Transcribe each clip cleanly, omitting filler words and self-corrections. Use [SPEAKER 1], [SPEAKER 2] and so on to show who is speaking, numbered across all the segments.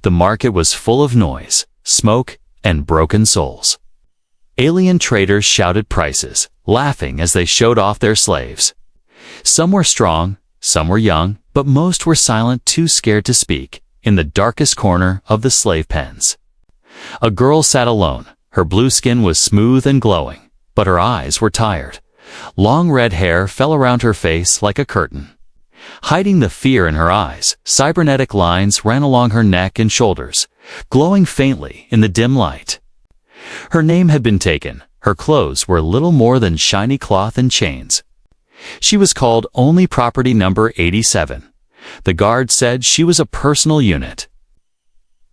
[SPEAKER 1] The market was full of noise, smoke, and broken souls. Alien traders shouted prices, laughing as they showed off their slaves. Some were strong, some were young, but most were silent, too scared to speak, in the darkest corner of the slave pens. A girl sat alone. Her blue skin was smooth and glowing, but her eyes were tired. Long red hair fell around her face like a curtain. Hiding the fear in her eyes, cybernetic lines ran along her neck and shoulders, glowing faintly in the dim light. Her name had been taken. Her clothes were little more than shiny cloth and chains. She was called only property number 87. The guard said she was a personal unit.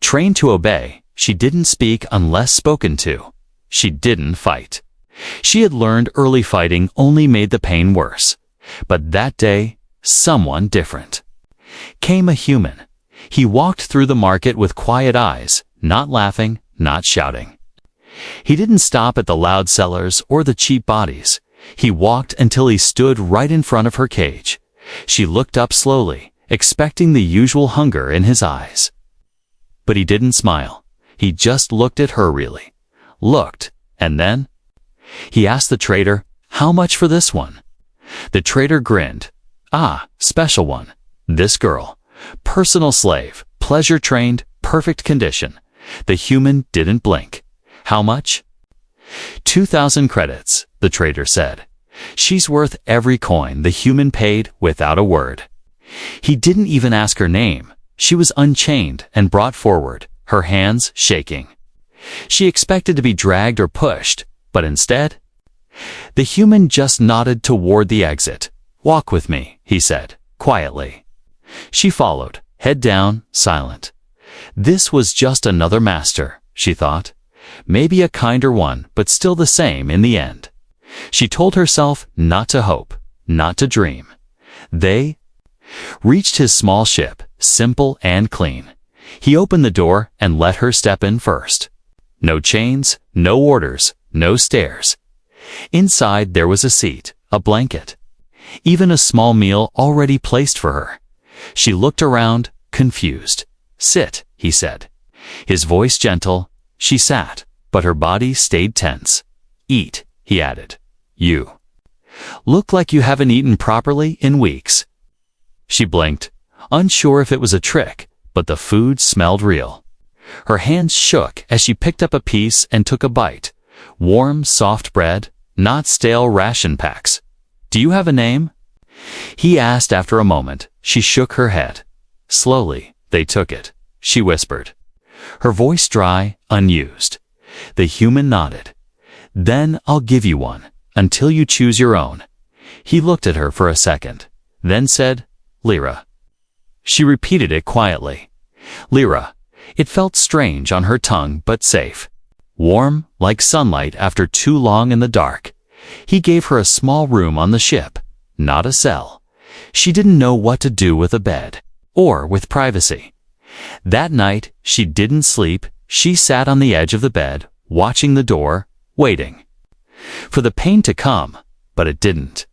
[SPEAKER 1] Trained to obey, she didn't speak unless spoken to. She didn't fight. She had learned early fighting only made the pain worse. But that day, someone different. Came a human. He walked through the market with quiet eyes, not laughing, not shouting. He didn't stop at the loud sellers or the cheap bodies. He walked until he stood right in front of her cage. She looked up slowly, expecting the usual hunger in his eyes. But he didn't smile. He just looked at her really. Looked, and then he asked the trader, "How much for this one?" The trader grinned. "Ah, special one. This girl. Personal slave, pleasure trained, perfect condition." The human didn't blink. "How much?" 2,000 credits, the trader said. "She's worth every coin." The human paid without a word. He didn't even ask her name. She was unchained and brought forward, her hands shaking. She expected to be dragged or pushed, but instead, the human just nodded toward the exit. "Walk with me," he said, quietly. She followed, head down, silent. This was just another master, she thought. Maybe a kinder one, but still the same in the end. She told herself not to hope, not to dream. They reached his small ship, simple and clean. He opened the door and let her step in first. No chains, no orders, no stairs. Inside there was a seat, a blanket, even a small meal already placed for her. She looked around, confused. "Sit," he said. His voice gentle. She sat, but her body stayed tense. "Eat," he added. "You look like you haven't eaten properly in weeks." She blinked, unsure if it was a trick, but the food smelled real. Her hands shook as she picked up a piece and took a bite. Warm, soft bread, not stale ration packs. "Do you have a name?" he asked after a moment. She shook her head. Slowly, they took it. She whispered, her voice dry, unused. The human nodded. "Then I'll give you one, until you choose your own." He looked at her for a second, then said, "Lyra." She repeated it quietly. Lyra. It felt strange on her tongue, but safe. Warm, like sunlight after too long in the dark. He gave her a small room on the ship, not a cell. She didn't know what to do with a bed, or with privacy. That night, she didn't sleep. She sat on the edge of the bed, watching the door, waiting for the pain to come, but it didn't.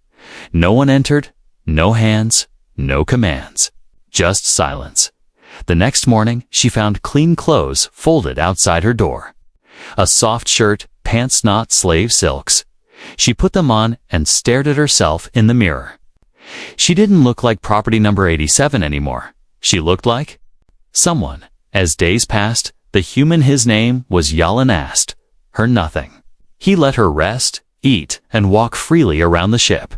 [SPEAKER 1] No one entered, no hands, no commands, just silence. The next morning, she found clean clothes folded outside her door. A soft shirt, pants not slave silks. She put them on and stared at herself in the mirror. She didn't look like property number 87 anymore. She looked like someone. As days passed, the human his name was Yalan asked her nothing. He let her rest, eat, and walk freely around the ship.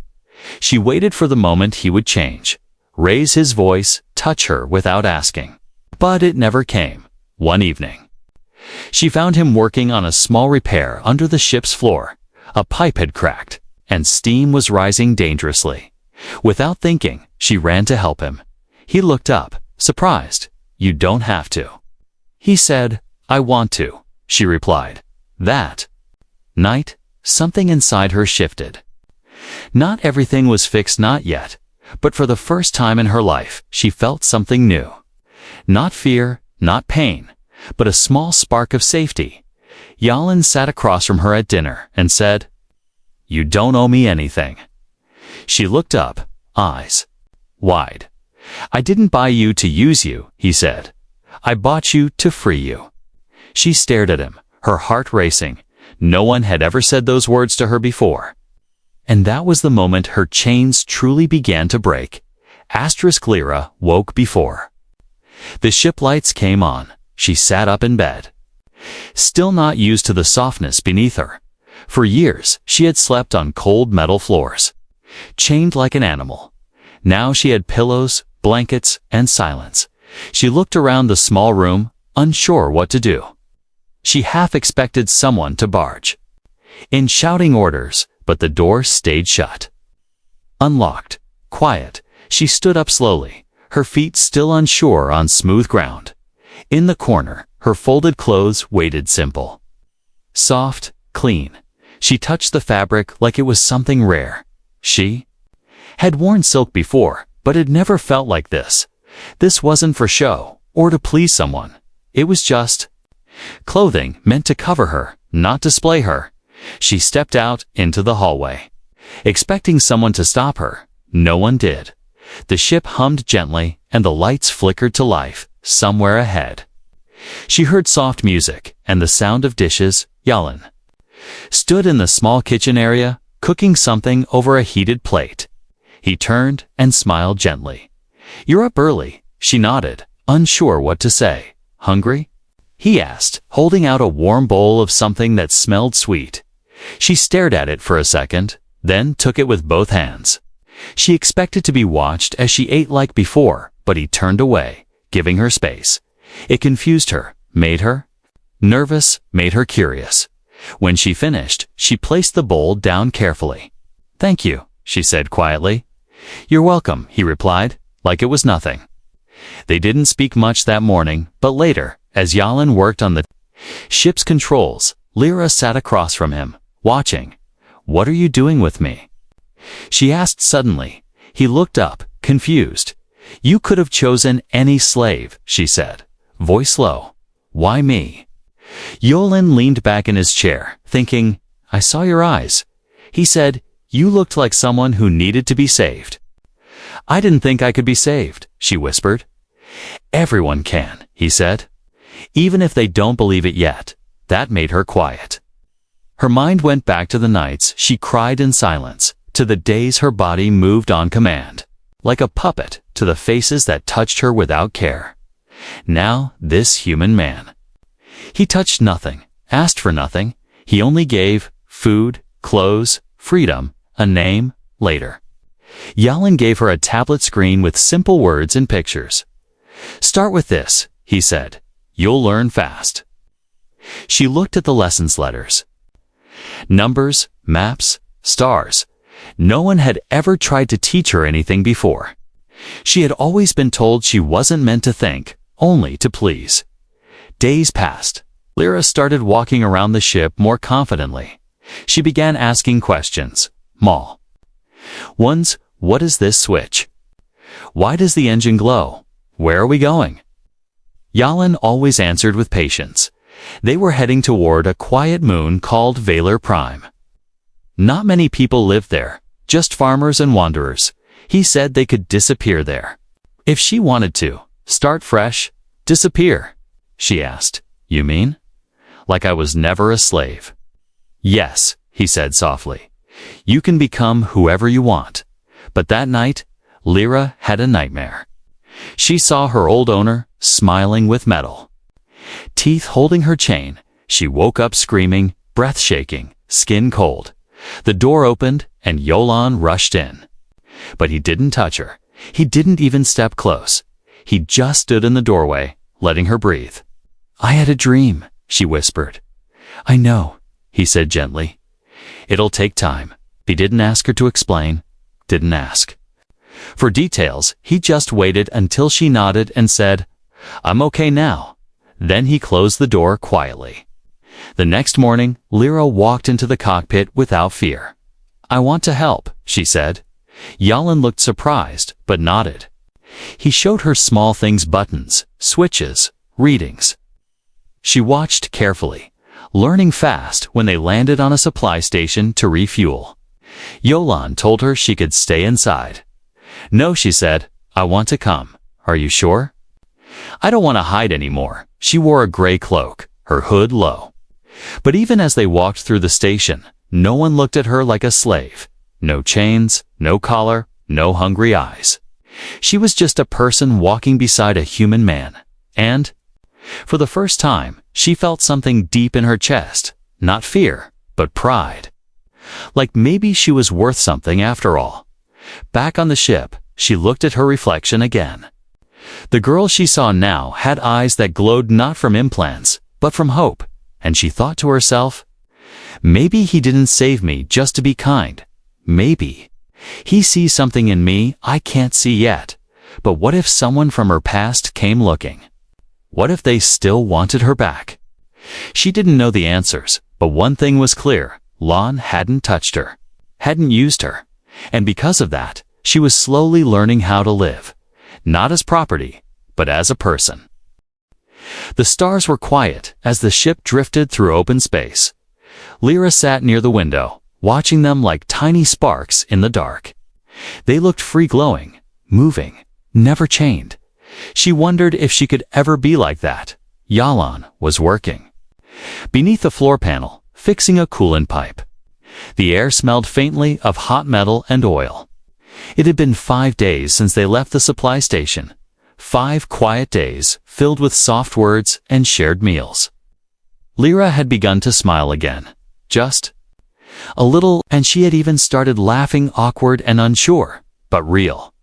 [SPEAKER 1] She waited for the moment he would change, raise his voice, touch her without asking. But it never came. One evening, she found him working on a small repair under the ship's floor. A pipe had cracked, and steam was rising dangerously. Without thinking, she ran to help him. He looked up, surprised. "You don't have to." He said, "I want to," she replied. That night, something inside her shifted. Not everything was fixed, not yet, but for the first time in her life, she felt something new. Not fear, not pain, but a small spark of safety. Yalan sat across from her at dinner and said, "You don't owe me anything." She looked up, eyes wide. "I didn't buy you to use you," he said. I bought you to free you." She stared at him, her heart racing. No one had ever said those words to her before. And that was the moment her chains truly began to break. Lyra woke before. The ship lights came on. She sat up in bed, still not used to the softness beneath her. For years, she had slept on cold metal floors, chained like an animal. Now she had pillows, blankets, and silence. She looked around the small room, unsure what to do. She half expected someone to barge in, shouting orders, but the door stayed shut. Unlocked, quiet, she stood up slowly, her feet still unsure on smooth ground. In the corner, her folded clothes waited simple. Soft, clean. She touched the fabric like it was something rare. She had worn silk before, but had never felt like this. This wasn't for show, or to please someone. It was just clothing meant to cover her, not display her. She stepped out into the hallway, expecting someone to stop her. No one did. The ship hummed gently, and the lights flickered to life somewhere ahead. She heard soft music and the sound of dishes. Yalan stood in the small kitchen area, cooking something over a heated plate. He turned and smiled gently. "You're up early," she nodded, unsure what to say. "Hungry?" he asked, holding out a warm bowl of something that smelled sweet. She stared at it for a second, then took it with both hands. She expected to be watched as she ate like before, but he turned away, giving her space. It confused her, made her nervous, made her curious. When she finished, she placed the bowl down carefully. "Thank you," she said quietly. "You're welcome," he replied, like it was nothing. They didn't speak much that morning, but later, as Yalan worked on the ship's controls, Lyra sat across from him, watching. "What are you doing with me?" she asked suddenly. He looked up, confused. "You could have chosen any slave," she said, voice low. "Why me?" Yalan leaned back in his chair, thinking. "I saw your eyes." He said, "You looked like someone who needed to be saved." "I didn't think I could be saved," she whispered. "Everyone can," he said. "Even if they don't believe it yet." That made her quiet. Her mind went back to the nights she cried in silence, to the days her body moved on command, like a puppet, to the faces that touched her without care. Now, this human man. He touched nothing, asked for nothing. He only gave food, clothes, freedom, a name, later. Yalan gave her a tablet screen with simple words and pictures. "Start with this," he said. "You'll learn fast." She looked at the lessons letters. Numbers, maps, stars. No one had ever tried to teach her anything before. She had always been told she wasn't meant to think, only to please. Days passed. Lyra started walking around the ship more confidently. She began asking questions. Small ones. What is this switch? Why does the engine glow? Where are we going? Yalan always answered with patience. They were heading toward a quiet moon called Valor Prime. Not many people lived there, just farmers and wanderers. He said they could disappear there. If she wanted to, start fresh, disappear. She asked, "You mean? Like I was never a slave?" "Yes," he said softly. "You can become whoever you want." But that night, Lyra had a nightmare. She saw her old owner, smiling with metal teeth holding her chain. She woke up screaming, breath shaking, skin cold. The door opened, and Yalan rushed in. But he didn't touch her. He didn't even step close. He just stood in the doorway, letting her breathe. "I had a dream," she whispered. "I know," he said gently. "It'll take time." He didn't ask her to explain. Didn't ask for details. He just waited until she nodded and said, "I'm okay now." Then he closed the door quietly. The next morning, Lyra walked into the cockpit without fear. "I want to help," she said. Yalan looked surprised, but nodded. He showed her small things: buttons, switches, readings. She watched carefully, learning fast. When they landed on a supply station to refuel, Yalan told her she could stay inside. "No," she said. "I want to come." "Are you sure?" I don't want to hide anymore. She wore a gray cloak, her hood low. But even as they walked through the station, no one looked at her like a slave. No chains, no collar, no hungry eyes. She was just a person walking beside a human man. And, for the first time, she felt something deep in her chest. Not fear, but pride. Like maybe she was worth something after all. Back on the ship, she looked at her reflection again. The girl she saw now had eyes that glowed not from implants, but from hope, and she thought to herself, maybe he didn't save me just to be kind. Maybe he sees something in me I can't see yet. But what if someone from her past came looking? What if they still wanted her back? She didn't know the answers, but one thing was clear. Lon hadn't touched her, hadn't used her, and because of that, she was slowly learning how to live, not as property, but as a person. The stars were quiet as the ship drifted through open space. Lyra sat near the window, watching them like tiny sparks in the dark. They looked free-glowing, moving, never chained. She wondered if she could ever be like that. Yalan was working. Beneath the floor panel, fixing a coolant pipe. The air smelled faintly of hot metal and oil. It had been 5 days since they left the supply station. 5 quiet days filled with soft words and shared meals. Lyra had begun to smile again. Just a little, and she had even started laughing, awkward and unsure, but real.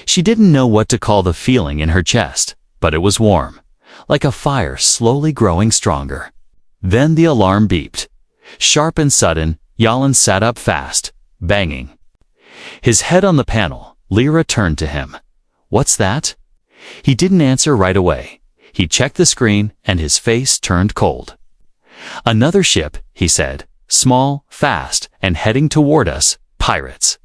[SPEAKER 1] She didn't know what to call the feeling in her chest, but it was warm, like a fire slowly growing stronger. Then the alarm beeped. Sharp and sudden, Yalan sat up fast, banging. His head on the panel, Lyra turned to him. "What's that?" He didn't answer right away. He checked the screen, and his face turned cold. "Another ship," he said, "small, fast, and heading toward us. Pirates."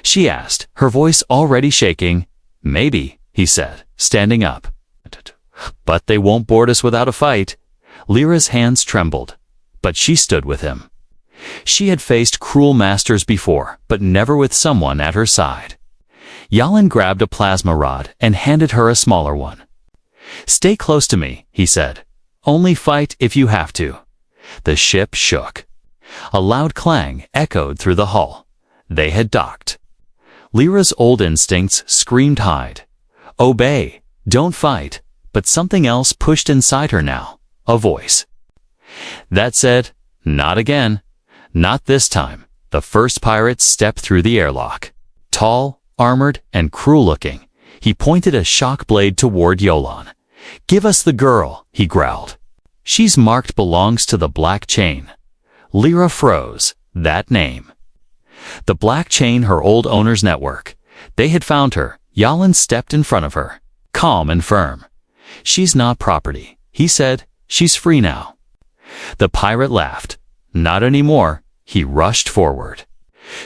[SPEAKER 1] She asked, her voice already shaking. "Maybe," he said, standing up. "But they won't board us without a fight." Lyra's hands trembled, but she stood with him. She had faced cruel masters before, but never with someone at her side. Yalan grabbed a plasma rod and handed her a smaller one. "Stay close to me," he said. "Only fight if you have to." The ship shook. A loud clang echoed through the hull. They had docked. Lyra's old instincts screamed hide. Obey, don't fight, but something else pushed inside her now. A voice that said, "Not again." Not this time. The first pirate stepped through the airlock. Tall, armored, and cruel-looking, he pointed a shock blade toward Yalan. "Give us the girl," he growled. "She's marked belongs to the Black Chain." Lyra froze. That name. The Black Chain, her old owner's network. They had found her. Yalan stepped in front of her, calm and firm. "She's not property," he said. "She's free now." The pirate laughed. "Not anymore." He rushed forward.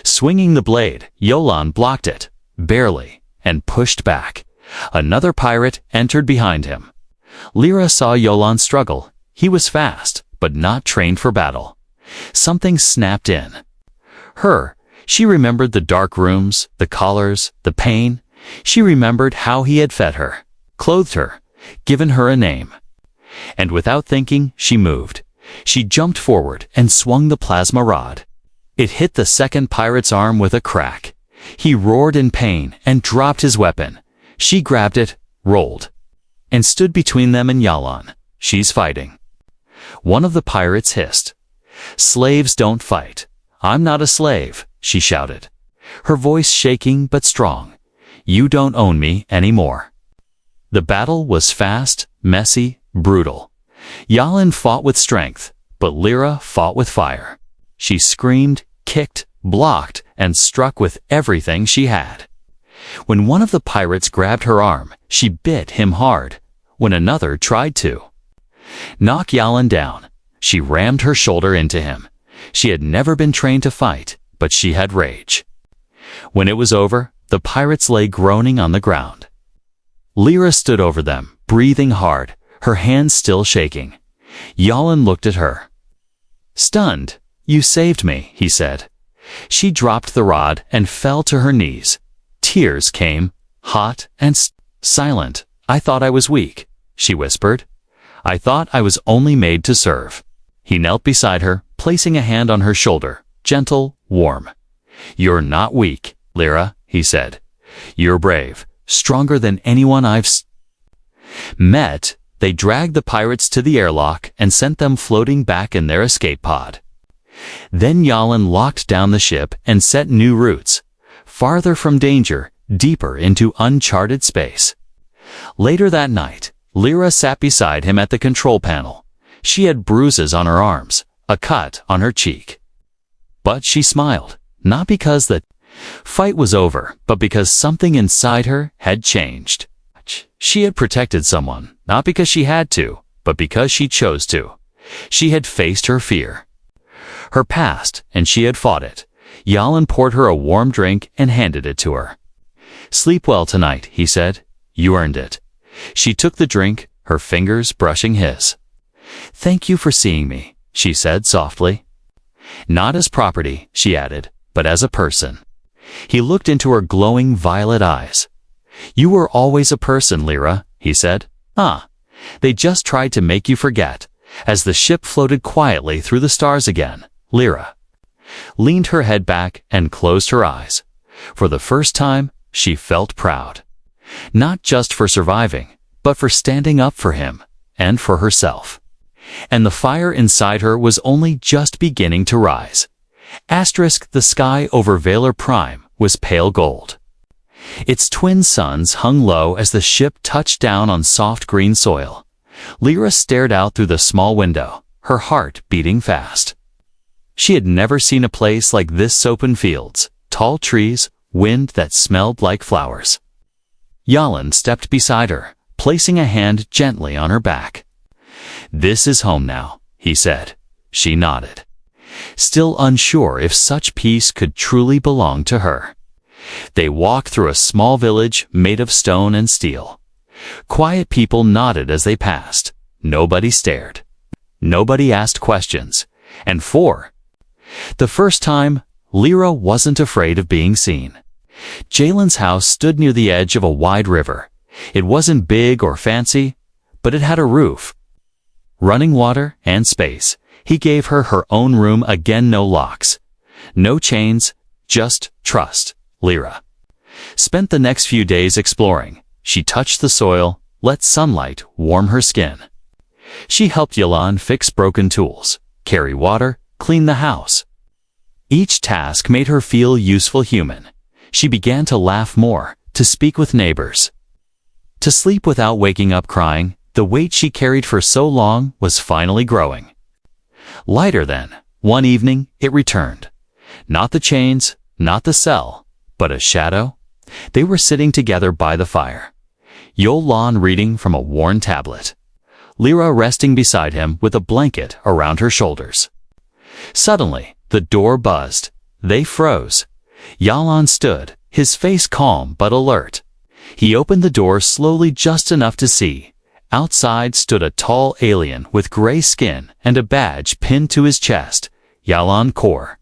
[SPEAKER 1] Swinging the blade, Yalan blocked it, barely, and pushed back. Another pirate entered behind him. Lyra saw Yalan struggle. He was fast, but not trained for battle. Something snapped in her. She remembered the dark rooms, the collars, the pain. She remembered how he had fed her, clothed her, given her a name. And without thinking, she moved. She jumped forward and swung the plasma rod. It hit the second pirate's arm with a crack. He roared in pain and dropped his weapon. She grabbed it, rolled, and stood between them and Yalan. "She's fighting." One of the pirates hissed. "Slaves don't fight." "I'm not a slave," she shouted, her voice shaking but strong. "You don't own me anymore." The battle was fast, messy, brutal. Yalan fought with strength, but Lyra fought with fire. She screamed, kicked, blocked, and struck with everything she had. When one of the pirates grabbed her arm, she bit him hard. When another tried to knock Yalan down, she rammed her shoulder into him. She had never been trained to fight, but she had rage. When it was over, the pirates lay groaning on the ground. Lyra stood over them, breathing hard, her hands still shaking. Yalan looked at her. Stunned. "You saved me," he said. She dropped the rod and fell to her knees. Tears came, hot and silent, I thought I was weak, she whispered. I thought I was only made to serve. He knelt beside her, placing a hand on her shoulder, gentle, warm. You're not weak, Lyra, he said. You're brave, stronger than anyone I've met. They dragged the pirates to the airlock and sent them floating back in their escape pod. Then Yalin locked down the ship and set new routes, farther from danger, deeper into uncharted space. Later that night, Lyra sat beside him at the control panel. She had bruises on her arms, a cut on her cheek. But she smiled, not because the fight was over, but because something inside her had changed. She had protected someone, not because she had to, but because she chose to. She had faced her fear, her past, and she had fought it. Yalin poured her a warm drink and handed it to her. Sleep well tonight, he said. You earned it. She took the drink, her fingers brushing his. Thank you for seeing me, she said softly. Not as property, she added, but as a person. He looked into her glowing violet eyes. You were always a person, Lyra, he said. Ah, they just tried to make you forget. As the ship floated quietly through the stars again, Lyra leaned her head back and closed her eyes. For the first time, she felt proud. Not just for surviving, but for standing up for him and for herself. And the fire inside her was only just beginning to rise. The sky over Valor Prime was pale gold. Its twin suns hung low as the ship touched down on soft green soil. Lyra stared out through the small window, her heart beating fast. She had never seen a place like this: open fields, tall trees, wind that smelled like flowers. Yalin stepped beside her, placing a hand gently on her back. This is home now, he said. She nodded, still unsure if such peace could truly belong to her. They walked through a small village made of stone and steel. Quiet people nodded as they passed. Nobody stared. Nobody asked questions. And for the first time, Lyra wasn't afraid of being seen. Jalen's house stood near the edge of a wide river. It wasn't big or fancy, but it had a roof, running water, and space. He gave her her own room again, no locks, no chains, just trust. Lyra spent the next few days exploring. She touched the soil, let sunlight warm her skin. She helped Yalin fix broken tools, carry water, clean the house. Each task made her feel useful human. She began to laugh more, to speak with neighbors, to sleep without waking up crying. The weight she carried for so long was finally growing. Lighter then, one evening, it returned. Not the chains, not the cell, but a shadow. They were sitting together by the fire. Yalin reading from a worn tablet. Lyra resting beside him with a blanket around her shoulders. Suddenly, the door buzzed. They froze. Yalin stood, his face calm but alert. He opened the door slowly, just enough to see. Outside stood a tall alien with gray skin and a badge pinned to his chest. Yalin Kor.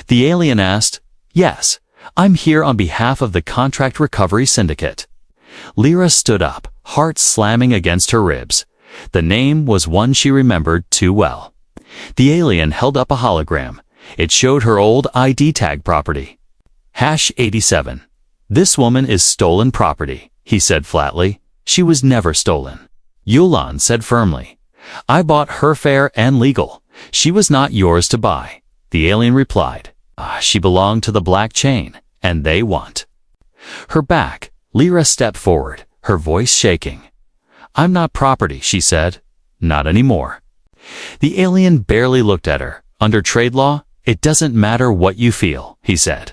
[SPEAKER 1] The alien asked, Yes, I'm here on behalf of the Contract Recovery Syndicate. Lyra stood up, heart slamming against her ribs. The name was one she remembered too well. The alien held up a hologram. It showed her old ID tag property. #87. This woman is stolen property, he said flatly. She was never stolen. Yalin said firmly. I bought her fair and legal. She was not yours to buy. The alien replied. She belonged to the Black Chain, and they want her back. Lyra stepped forward, her voice shaking. I'm not property, she said. Not anymore. The alien barely looked at her. Under trade law, it doesn't matter what you feel, he said.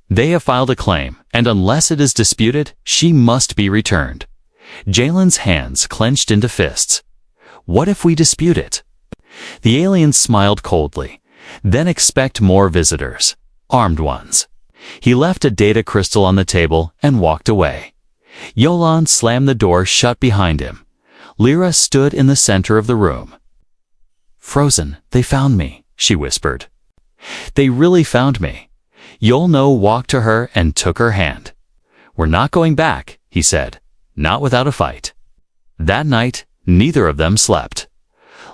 [SPEAKER 1] They have filed a claim, and unless it is disputed, she must be returned. Jalen's hands clenched into fists. What if we dispute it? The alien smiled coldly. Then expect more visitors. Armed ones. He left a data crystal on the table and walked away. Yalin slammed the door shut behind him. Lyra stood in the center of the room. Frozen, they found me, she whispered. They really found me. Yolno walked to her and took her hand. We're not going back, he said. not without a fight. That night, neither of them slept.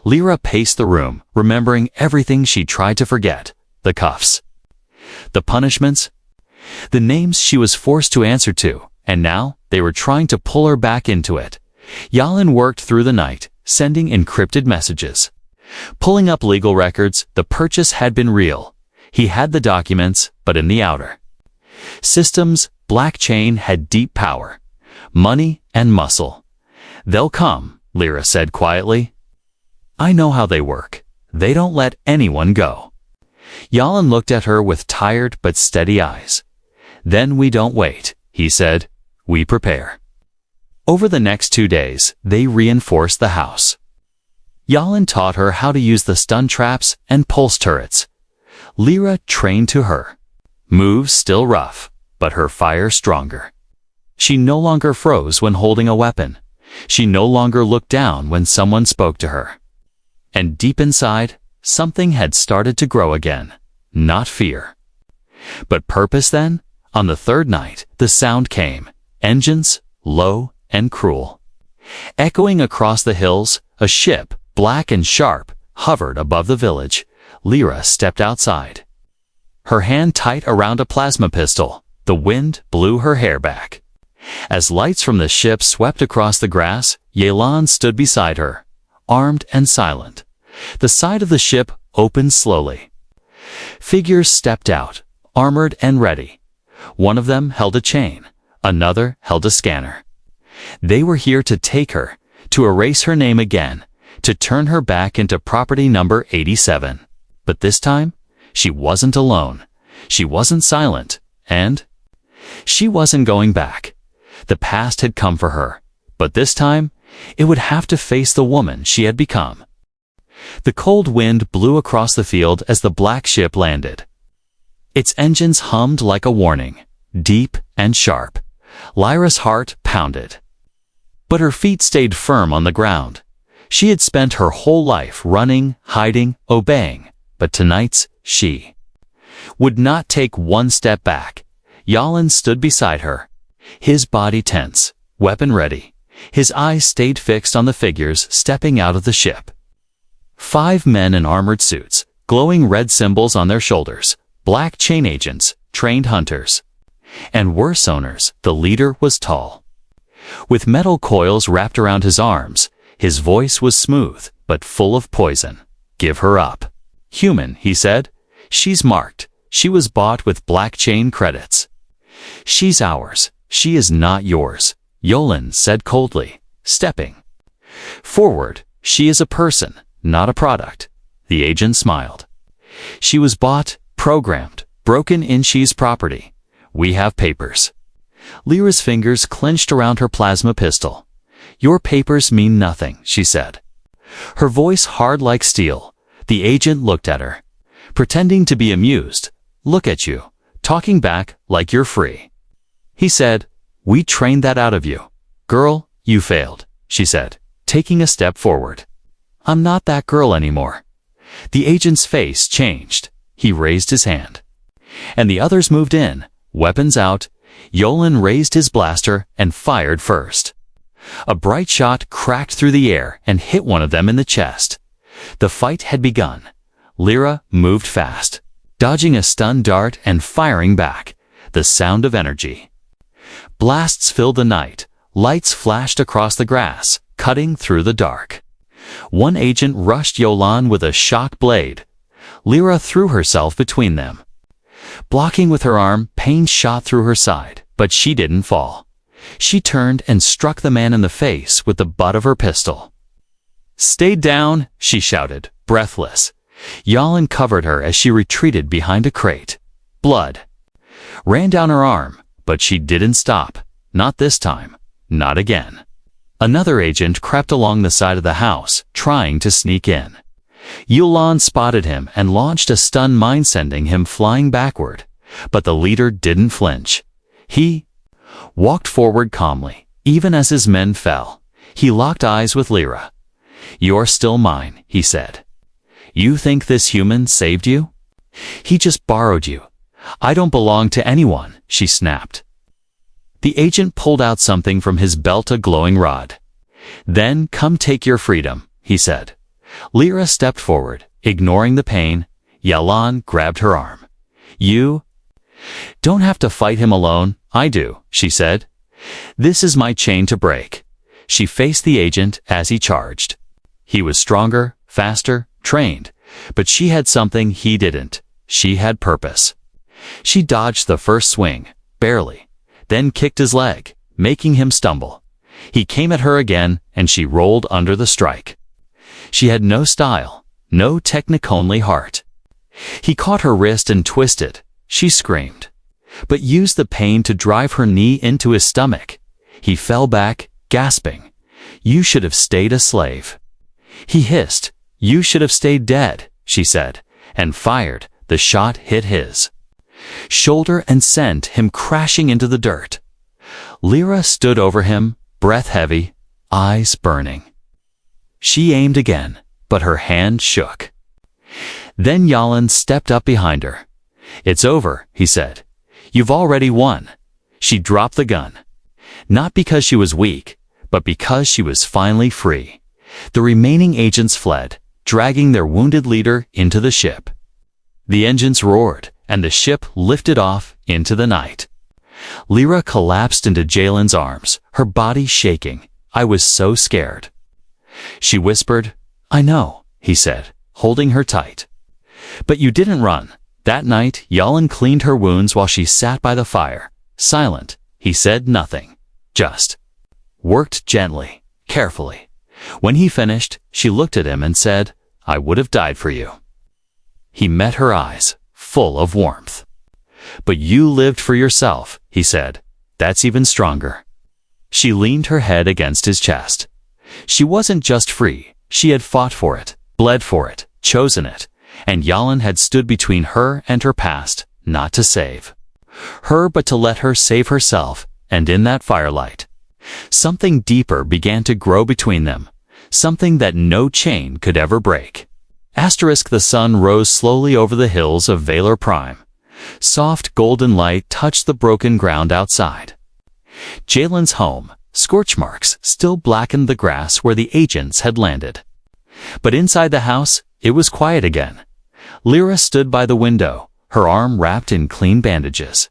[SPEAKER 1] Lyra paced the room, remembering everything she tried to forget: the cuffs, the punishments, the names she was forced to answer to, and now they were trying to pull her back into it. Yalin worked through the night, sending encrypted messages. Pulling up legal records, the purchase had been real. He had the documents, but in the outer systems, Black Chain had deep power, money, and muscle. "They'll come," Lyra said quietly. "I know how they work. They don't let anyone go." Yalin looked at her with tired but steady eyes. "Then we don't wait," he said. "We prepare." Over the next 2 days, they reinforced the house. Yalin taught her how to use the stun traps and pulse turrets. Lyra trained to her. Moves still rough, but her fire stronger. She no longer froze when holding a weapon. She no longer looked down when someone spoke to her. And deep inside, something had started to grow again. Not fear, but purpose. Then, on the third night, the sound came. Engines, low and cruel. Echoing across the hills, a ship, black and sharp, hovered above the village. Lyra stepped outside. Her hand tight around a plasma pistol. The wind blew her hair back. As lights from the ship swept across the grass, Yelan stood beside her, armed and silent. The side of the ship opened slowly. Figures stepped out, armored and ready. One of them held a chain, another held a scanner. They were here to take her, to erase her name again, to turn her back into property number 87. But this time, she wasn't alone. She wasn't silent, and she wasn't going back. The past had come for her, but this time, it would have to face the woman she had become. The cold wind blew across the field as the black ship landed. Its engines hummed like a warning, deep and sharp. Lyra's heart pounded. But her feet stayed firm on the ground. She had spent her whole life running, hiding, obeying, but tonight's she would not take one step back. Yalin stood beside her, his body tense, weapon ready. His eyes stayed fixed on the figures stepping out of the ship. 5 men in armored suits, glowing red symbols on their shoulders, Black Chain agents, trained hunters. And worse owners, the leader was tall. With metal coils wrapped around his arms, his voice was smooth, but full of poison. "Give her up." "Human," he said. "She's marked. She was bought with Black Chain credits. She's ours. She is not yours," Yolin said coldly, stepping forward. "She is a person, not a product." The agent smiled. "She was bought, programmed, broken in. She's property. We have papers." Lyra's fingers clenched around her plasma pistol. "Your papers mean nothing," she said. Her voice hard like steel. The agent looked at her, pretending to be amused. "Look at you, talking back like you're free." He said, "We trained that out of you. Girl, you failed," she said, taking a step forward. "I'm not that girl anymore." The agent's face changed. He raised his hand. And the others moved in, weapons out. Yolin raised his blaster and fired first. A bright shot cracked through the air and hit one of them in the chest. The fight had begun. Lyra moved fast, dodging a stun dart and firing back. The sound of energy. Blasts filled the night. Lights flashed across the grass, cutting through the dark. One agent rushed Yolan with a shock blade. Lyra threw herself between them. Blocking with her arm, pain shot through her side, but she didn't fall. She turned and struck the man in the face with the butt of her pistol. "Stay down," she shouted, breathless. Yalin covered her as she retreated behind a crate. Blood ran down her arm, but she didn't stop. Not this time. Not again. Another agent crept along the side of the house, trying to sneak in. Yulan spotted him and launched a stun mine, sending him flying backward. But the leader didn't flinch. He walked forward calmly, even as his men fell. He locked eyes with Lyra. "You're still mine," he said. "You think this human saved you? He just borrowed you. I don't belong to anyone," she snapped. The agent pulled out something from his belt, a glowing rod. "Then come take your freedom," he said. Lyra stepped forward, ignoring the pain. Yalan grabbed her arm. "You don't have to fight him alone. I do," she said. "This is my chain to break." She faced the agent as he charged. He was stronger, faster, trained, but she had something he didn't. She had purpose. She dodged the first swing, barely, then kicked his leg, making him stumble. He came at her again, and she rolled under the strike. She had no style, no technique, only heart. He caught her wrist and twisted. She screamed, but used the pain to drive her knee into his stomach. He fell back, gasping. "You should have stayed a slave." He hissed. "You should have stayed dead," she said, and fired. The shot hit his shoulder and sent him crashing into the dirt. Lyra stood over him, breath heavy, eyes burning. She aimed again, but her hand shook. Then Yalan stepped up behind her. "It's over," he said. "You've already won." She dropped the gun. Not because she was weak, but because she was finally free. The remaining agents fled, dragging their wounded leader into the ship. The engines roared, and the ship lifted off into the night. Lyra collapsed into Jalen's arms, her body shaking. "I was so scared." She whispered. "I know," he said, holding her tight. "But you didn't run." That night, Yalan cleaned her wounds while she sat by the fire. Silent, he said nothing, just worked gently, carefully. When he finished, she looked at him and said, "I would have died for you." He met her eyes, full of warmth. "But you lived for yourself," he said. "That's even stronger." She leaned her head against his chest. She wasn't just free, she had fought for it, bled for it, chosen it, and Yalan had stood between her and her past, not to save her but to let her save herself, and in that firelight, something deeper began to grow between them, something that no chain could ever break. The sun rose slowly over the hills of Valor Prime. Soft golden light touched the broken ground outside. Jalen's home, scorch marks, still blackened the grass where the agents had landed. But inside the house, it was quiet again. Lyra stood by the window, her arm wrapped in clean bandages.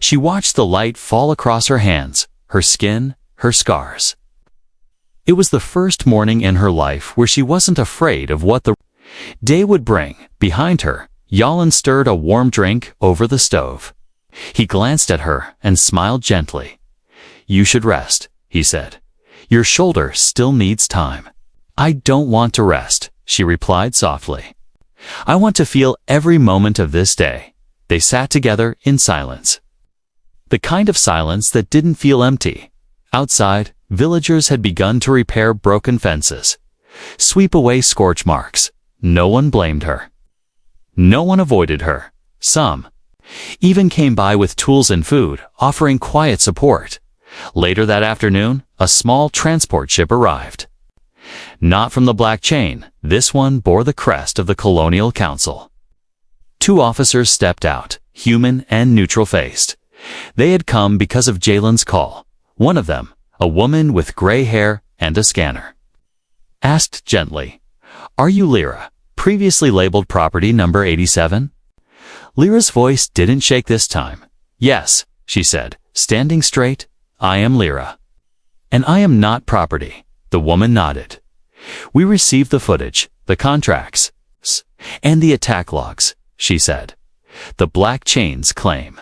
[SPEAKER 1] She watched the light fall across her hands, her skin, her scars. It was the first morning in her life where she wasn't afraid of what the day would bring. Behind her, Yalan stirred a warm drink over the stove. He glanced at her and smiled gently. "You should rest," he said. "Your shoulder still needs time." "I don't want to rest," she replied softly. "I want to feel every moment of this day." They sat together in silence. The kind of silence that didn't feel empty. Outside, villagers had begun to repair broken fences, sweep away scorch marks. No one blamed her. No one avoided her. Some even came by with tools and food, offering quiet support. Later that afternoon, a small transport ship arrived. Not from the Black Chain, this one bore the crest of the Colonial Council. 2 officers stepped out, human and neutral-faced. They had come because of Jalen's call. One of them, a woman with gray hair and a scanner, asked gently, "Are you Lyra, previously labeled property number 87? Lyra's voice didn't shake this time. "Yes," she said, standing straight, "I am Lyra." "And I am not property," the woman nodded. "We received the footage, the contracts, and the attack logs," she said. "The Black Chain's claim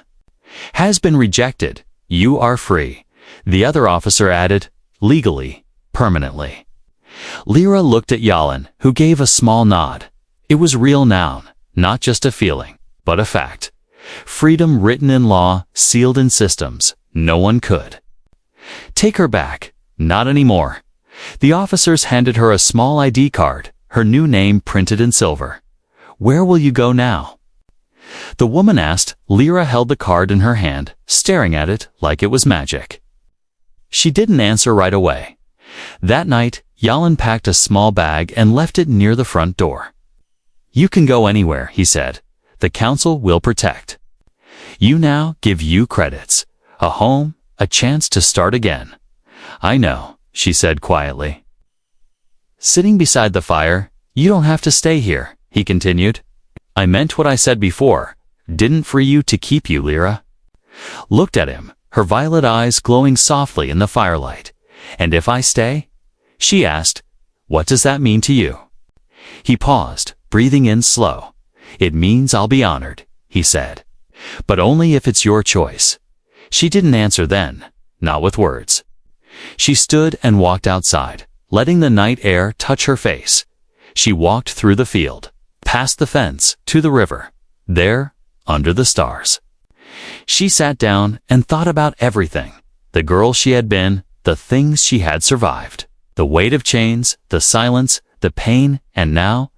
[SPEAKER 1] has been rejected. You are free." The other officer added, "Legally, permanently." Lyra looked at Yalan, who gave a small nod. It was real now, not just a feeling, but a fact. Freedom written in law, sealed in systems. No one could take her back. Not anymore. The officers handed her a small ID card, her new name printed in silver. "Where will you go now?" the woman asked. Lyra held the card in her hand, staring at it like it was magic. She didn't answer right away. That night, Yalan packed a small bag and left it near the front door. "You can go anywhere," he said. "The council will protect you now, give you credits. A home, a chance to start again. I know, she said quietly. Sitting beside the fire, you don't have to stay here, he continued. I meant what I said before, didn't free you to keep you, Lyra. Looked at him, her violet eyes glowing softly in the firelight. And if I stay? She asked, what does that mean to you? He paused, breathing in slow. It means I'll be honored, he said. But only if it's your choice. She didn't answer then, not with words. She stood and walked outside, letting the night air touch her face. She walked through the field, past the fence, to the river. There, under the stars. She sat down and thought about everything. The girl she had been, the things she had survived. The weight of chains, the silence, the pain, and now,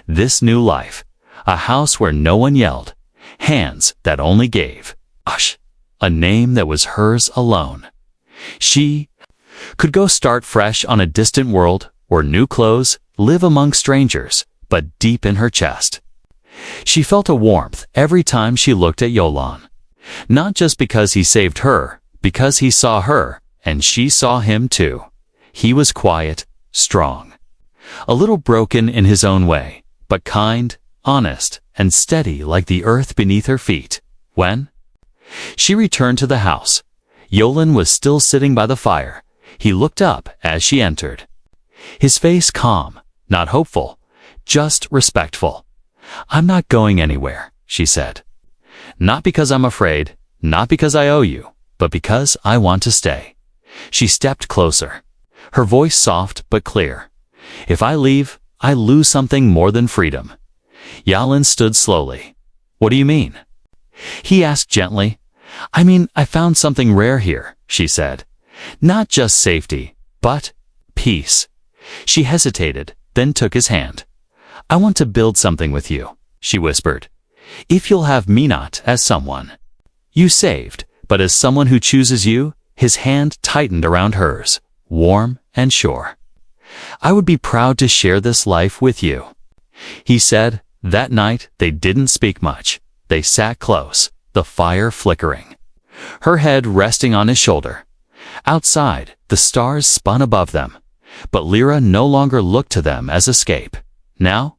[SPEAKER 1] this new life. A house where no one yelled. Hands that only gave. Hush. A name that was hers alone. She could go start fresh on a distant world, or new clothes, live among strangers, but deep in her chest. She felt a warmth every time she looked at Yolan. Not just because he saved her, because he saw her, and she saw him too. He was quiet, strong. A little broken in his own way, but kind, honest, and steady like the earth beneath her feet. When she returned to the house, Yolan was still sitting by the fire. He looked up as she entered. His face calm, not hopeful, just respectful. I'm not going anywhere, she said. Not because I'm afraid, not because I owe you, but because I want to stay. She stepped closer, her voice soft but clear. If I leave, I lose something more than freedom. Yolan stood slowly. What do you mean? He asked gently. I mean, I found something rare here, she said. Not just safety, but peace. She hesitated, then took his hand. I want to build something with you, she whispered. If you'll have me not as someone you saved, but as someone who chooses you. His hand tightened around hers, warm and sure. I would be proud to share this life with you, he said. That night, they didn't speak much. They sat close, the fire flickering, her head resting on his shoulder. Outside, the stars spun above them, but Lyra no longer looked to them as escape. Now,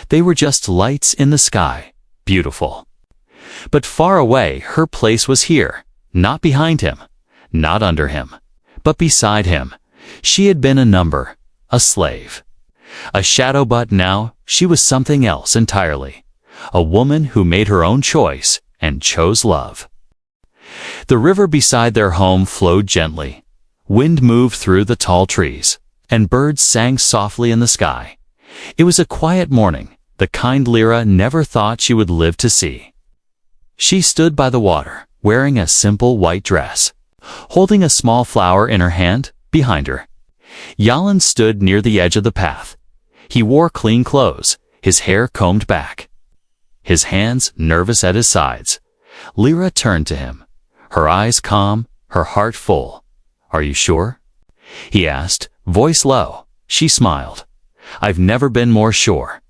[SPEAKER 1] they were just lights in the sky, beautiful. But far away, her place was here, not behind him, not under him, but beside him. She had been a number, a slave, a shadow, but now she was something else entirely. A woman who made her own choice and chose love. The river beside their home flowed gently. Wind moved through the tall trees, and birds sang softly in the sky. It was a quiet morning, the kind Lyra never thought she would live to see. She stood by the water, wearing a simple white dress, holding a small flower in her hand. Behind her, Yolan stood near the edge of the path. He wore clean clothes, his hair combed back, his hands nervous at his sides. Lyra turned to him, her eyes calm, her heart full. Are you sure? He asked, voice low. She smiled. I've never been more sure.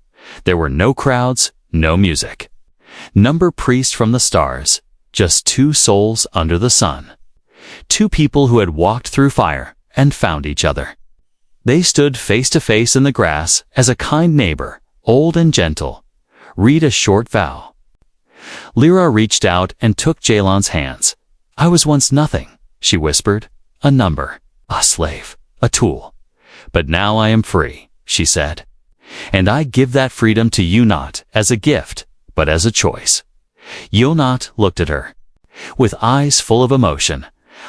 [SPEAKER 1] There were no crowds, no music. Number priest from the stars, just two souls under the sun. Two people who had walked through fire and found each other. They stood face to face in the grass as a kind neighbor, old and gentle, read a short vow. Lyra reached out and took Jalan's hands. I was once nothing, she whispered, a number, a slave, a tool. But now I am free, she said. And I give that freedom to you not as a gift, but as a choice. Yonat looked at her, with eyes full of emotion.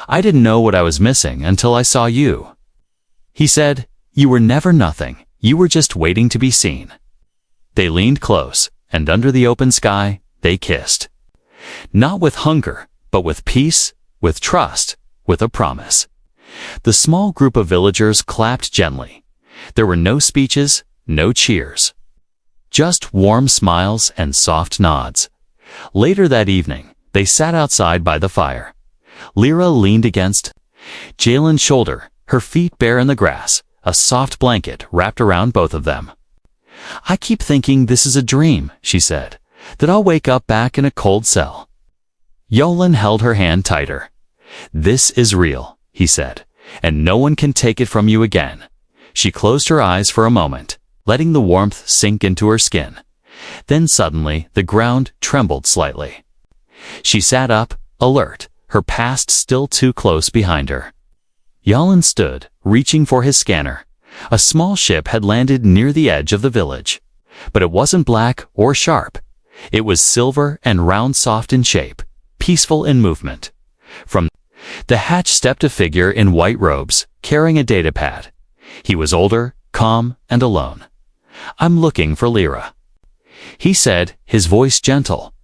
[SPEAKER 1] I didn't know what I was missing until I saw you. He said, you were never nothing, you were just waiting to be seen. They leaned close, and under the open sky, they kissed. Not with hunger, but with peace, with trust, with a promise. The small group of villagers clapped gently. There were no speeches, no cheers. Just warm smiles and soft nods. Later that evening, they sat outside by the fire. Lyra leaned against Jalen's shoulder, her feet bare in the grass, a soft blanket wrapped around both of them. I keep thinking this is a dream, she said, that I'll wake up back in a cold cell. Yolan held her hand tighter. "This is real," he said, "and no one can take it from you again." She closed her eyes for a moment, letting the warmth sink into her skin. Then suddenly the ground trembled slightly. She sat up, alert, her past still too close behind her. Yolan stood, reaching for his scanner. A small ship had landed near the edge of the village. But it wasn't black or sharp. It was silver and round, soft in shape, peaceful in movement. From the hatch stepped a figure in white robes, carrying a datapad. He was older, calm, and alone. "I'm looking for Lyra," he said, his voice gentle.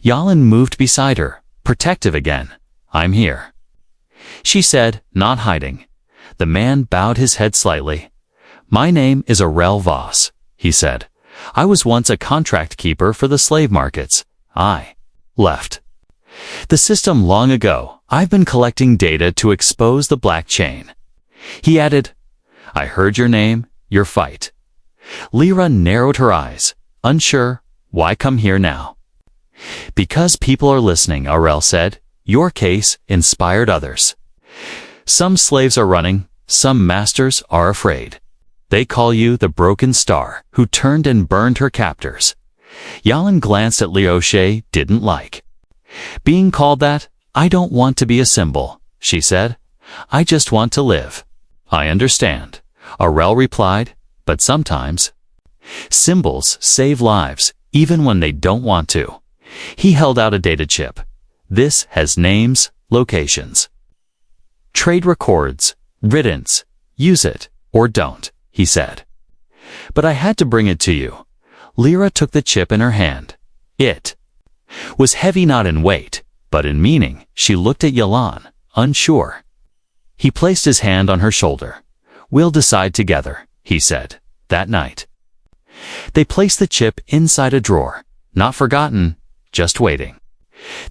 [SPEAKER 1] Yolan moved beside her, protective again. "I'm here," she said, not hiding. The man bowed his head slightly. "My name is Aurel Voss," he said. "I was once a contract keeper for the slave markets. I left the system long ago. I've been collecting data to expose the black chain." He added, "I heard your name, your fight." Lyra narrowed her eyes, unsure. "Why come here now?" "Because people are listening," Aurel said. "Your case inspired others. Some slaves are running, some masters are afraid. They call you the broken star who turned and burned her captors." Yolan glanced at Lyoshe, didn't like being called that. "I don't want to be a symbol," she said. "I just want to live." "I understand," Aurel replied, "but sometimes symbols save lives, even when they don't want to." He held out a data chip. "This has names, locations, trade records, riddance. Use it, or don't," he said. "But I had to bring it to you." Lyra took the chip in her hand. It was heavy not in weight, but in meaning. She looked at Yolan, unsure. He placed his hand on her shoulder. "We'll decide together," he said. That night, they placed the chip inside a drawer, not forgotten, just waiting.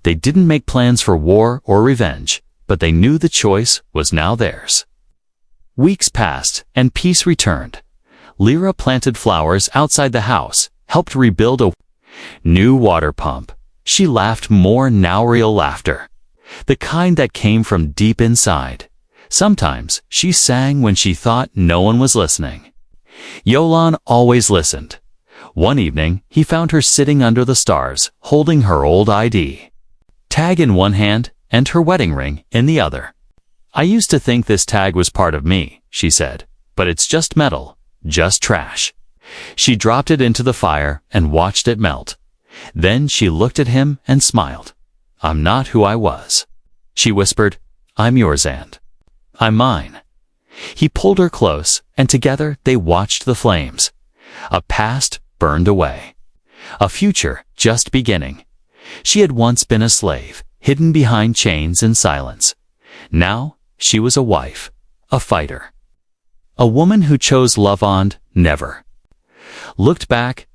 [SPEAKER 1] They didn't make plans for war or revenge, but they knew the choice was now theirs. Weeks passed, and peace returned. Lyra planted flowers outside the house, helped rebuild a new water pump. She laughed more now, real laughter, the kind that came from deep inside. Sometimes she sang when she thought no one was listening. Yolan always listened. One evening, he found her sitting under the stars, holding her old ID tag in one hand and her wedding ring in the other. "I used to think this tag was part of me," she said, "but it's just metal, just trash." She dropped it into the fire and watched it melt. Then she looked at him and smiled. "I'm not who I was," she whispered. "I'm yours and I'm mine." He pulled her close, and together they watched the flames. A past burned away. A future just beginning. She had once been a slave, hidden behind chains and silence. Now she was a wife, a fighter. A woman who chose love and never looked back,